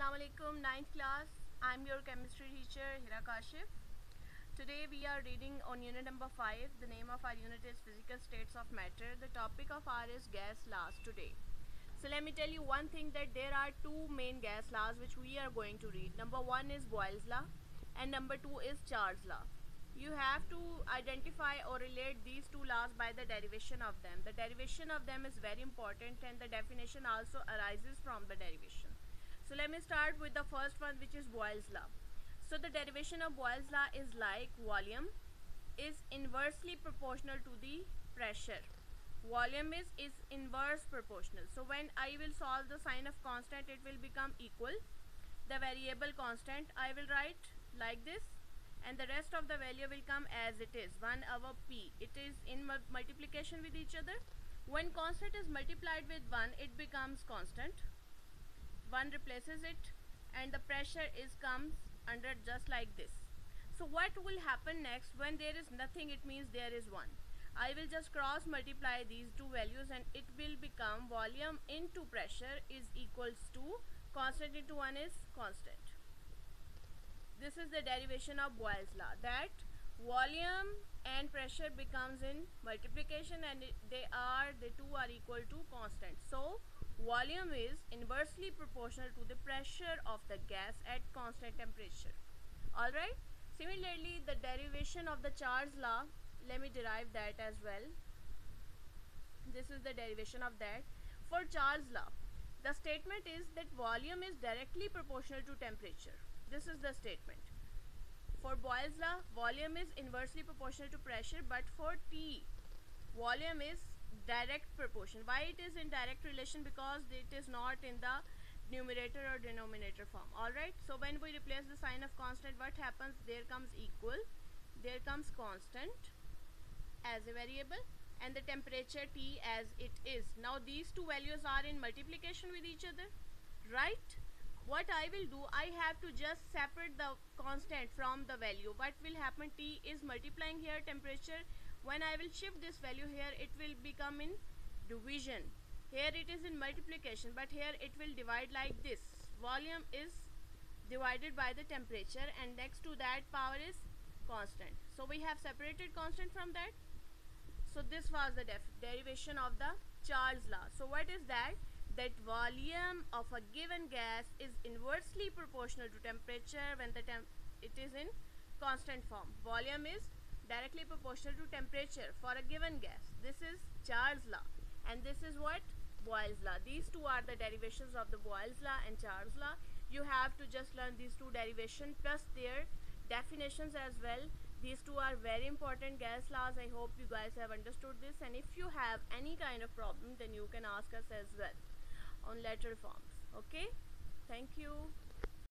Assalamualaikum, ninth class. I'm your chemistry teacher Hira Kashif. Today we are reading on unit number 5. The name of our unit is Physical States of Matter. The topic of our is gas laws today. So let me tell you one thing, that there are two main gas laws which we are going to read. Number 1 is Boyle's law and number 2 is Charles law. You have to identify or relate these two laws by the derivation of them. The derivation of them is very important and the definition also arises from the derivation. So let me start with the first one, which is Boyle's law. So the derivation of Boyle's law is like volume is inversely proportional to the pressure. Volume is inverse proportional. So when I will solve the sign of constant, it will become equal. The variable constant I will write like this, and the rest of the value will come as it is, 1 over p. It is in multiplication with each other. When constant is multiplied with 1, it becomes constant. 1 replaces it and the pressure is comes under just like this. So what will happen next? When there is nothing, it means there is 1. I will just cross multiply these two values and it will become volume into pressure is equals to constant into 1 is constant. This is the derivation of Boyle's law, that volume and pressure becomes in multiplication and the two are equal to constant. So volume is inversely proportional to the pressure of the gas at constant temperature. Alright. Similarly, the derivation of the Charles law, let me derive that as well. This is the derivation of that. For Charles law, the statement is that volume is directly proportional to temperature. This is the statement. For Boyle's law, volume is inversely proportional to pressure, but for T, volume is direct proportion. Why it is in direct relation? Because it is not in the numerator or denominator form. Alright, so when we replace the sign of constant, what happens? There comes equal, there comes constant as a variable, and the temperature T as it is. Now these two values are in multiplication with each other, right? What I will do, I have to just separate the constant from the value. What will happen? T is multiplying here temperature. When I will shift this value here, it will become in division. Here it is in multiplication, but here it will divide like this. Volume is divided by the temperature and next to that power is constant. So we have separated constant from that. So this was the derivation of the Charles law. So what is that? That volume of a given gas is inversely proportional to temperature when it is in constant form. Volume is directly proportional to temperature for a given gas. This is Charles law and this is what? Boyle's law. These two are the derivations of the Boyle's law and Charles law. You have to just learn these two derivations plus their definitions as well. These two are very important gas laws. I hope you guys have understood this, and if you have any kind of problem, then you can ask us as well on letter forms. Okay, thank you.